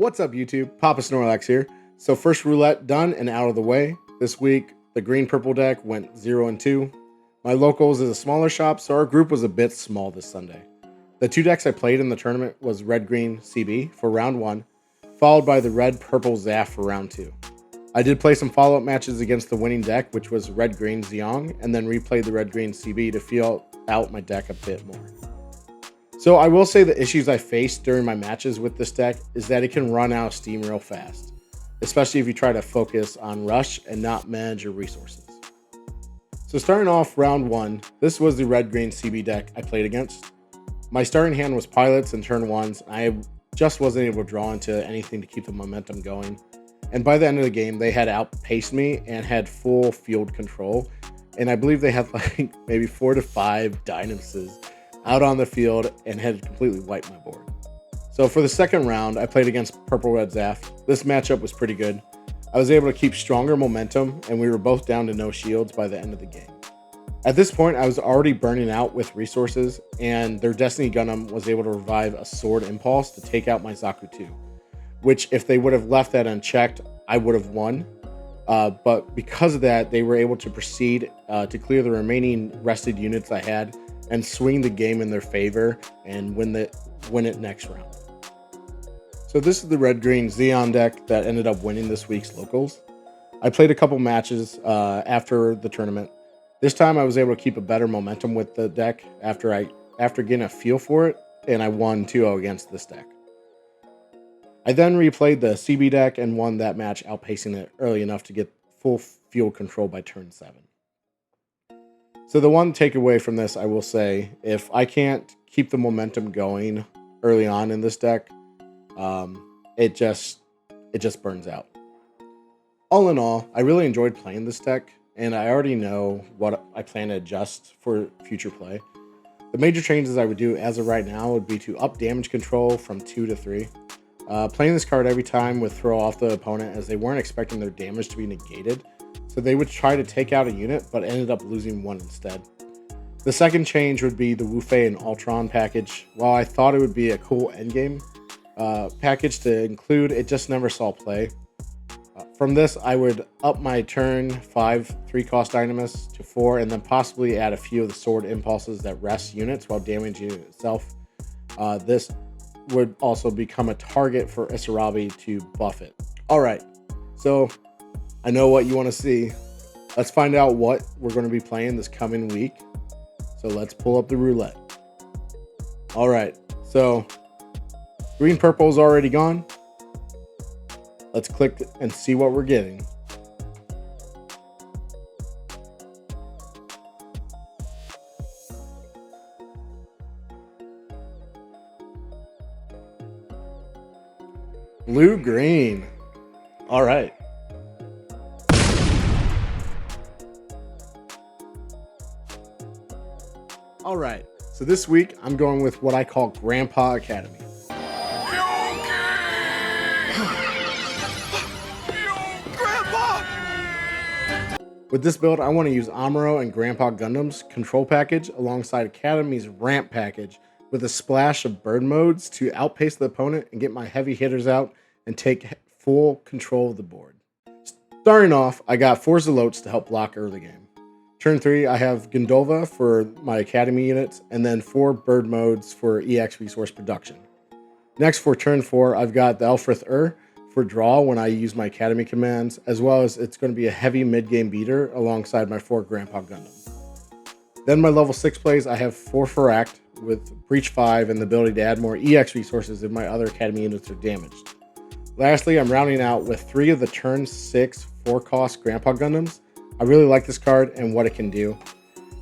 What's up, YouTube? Papa Snorlax here. So first roulette done and out of the way. This week, the Green Purple deck went 0-2. My locals is a smaller shop, so our group was a bit small this Sunday. The two decks I played in the tournament was Red Green CB for round 1, followed by the Red Purple Zaf for round 2. I did play some follow-up matches against the winning deck, which was Red Green Xiong, and then replayed the Red Green CB to feel out my deck a bit more. So I will say the issues I faced during my matches with this deck is that it can run out of steam real fast, especially if you try to focus on rush and not manage your resources. So starting off round 1, this was the Red Green CB deck I played against. My starting hand was pilots and turn 1s. I just wasn't able to draw into anything to keep the momentum going. And by the end of the game, they had outpaced me and had full field control. And I believe they had like maybe 4 to 5 Dynames out on the field and had completely wiped my board. So for the second round, I played against Purple Red Zaf. This matchup was pretty good. I was able to keep stronger momentum, and we were both down to no shields by the end of the game. At this point, I was already burning out with resources, and their Destiny Gundam was able to revive a Sword Impulse to take out my Zaku 2, which if they would have left that unchecked, I would have won. But because of that, they were able to proceed to clear the remaining rested units I had and swing the game in their favor and win it next round. So this is the Red Green Xeon deck that ended up winning this week's locals. I played a couple matches after the tournament. This time I was able to keep a better momentum with the deck after getting a feel for it, and I won 2-0 against this deck. I then replayed the CB deck and won that match, outpacing it early enough to get full field control by turn 7. So the one takeaway from this, I will say, if I can't keep the momentum going early on in this deck, it just burns out. All in all, I really enjoyed playing this deck, and I already know what I plan to adjust for future play. The major changes I would do as of right now would be to up damage control from 2 to 3. Playing this card every time would throw off the opponent as they weren't expecting their damage to be negated. So they would try to take out a unit, but ended up losing one instead. The second change would be the Wu Fei and Ultron package. While I thought it would be a cool endgame package to include, it just never saw play. From this, I would up my turn 5 3-cost Dynames to 4, and then possibly add a few of the sword impulses that rest units while damaging itself. This would also become a target for Isarabi to buff it. Alright, so I know what you want to see. Let's find out what we're going to be playing this coming week. So let's pull up the roulette. All right, so Green Purple is already gone. Let's click and see what we're getting. Blue green. All right. All right, so this week I'm going with what I call Grandpa Academy. Grandpa! With this build, I want to use Amuro and Grandpa Gundam's control package alongside Academy's ramp package with a splash of bird modes to outpace the opponent and get my heavy hitters out and take full control of the board. Starting off, I got 4 Zelotes to help block early game. Turn 3, I have Gondolva for my Academy units, and then 4 bird modes for EX resource production. Next, for turn 4, I've got the Elfrith for draw when I use my Academy commands, as well as it's going to be a heavy mid-game beater alongside my 4 Grandpa Gundam. Then my level 6 plays, I have 4 Faract with Breach 5 and the ability to add more EX resources if my other Academy units are damaged. Lastly, I'm rounding out with 3 of the turn 6 4-cost Grandpa Gundams. I really like this card and what it can do.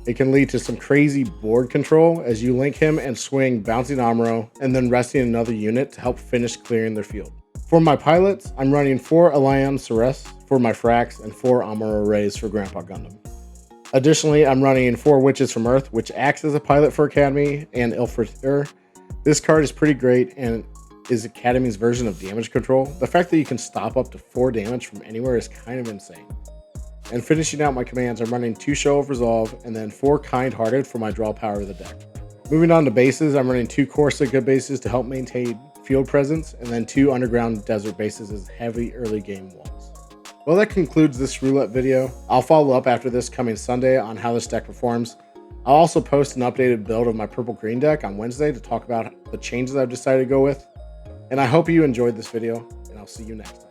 It can lead to some crazy board control as you link him and swing bouncing Amuro and then resting another unit to help finish clearing their field. For my pilots, I'm running 4 Elion Ceres for my Frax and 4 Amuro Rays for Grandpa Gundam. Additionally, I'm running 4 Witches from Earth, which acts as a pilot for Academy, and Ilfrith. This card is pretty great and is Academy's version of damage control. The fact that you can stop up to 4 damage from anywhere is kind of insane. And finishing out my commands, I'm running 2 Show of Resolve and then 4 Kind-Hearted for my draw power of the deck. Moving on to bases, I'm running 2 Corsica bases to help maintain field presence, and then 2 underground desert bases as heavy early game walls. Well, that concludes this roulette video. I'll follow up after this coming Sunday on how this deck performs. I'll also post an updated build of my purple-green deck on Wednesday to talk about the changes I've decided to go with. And I hope you enjoyed this video, and I'll see you next time.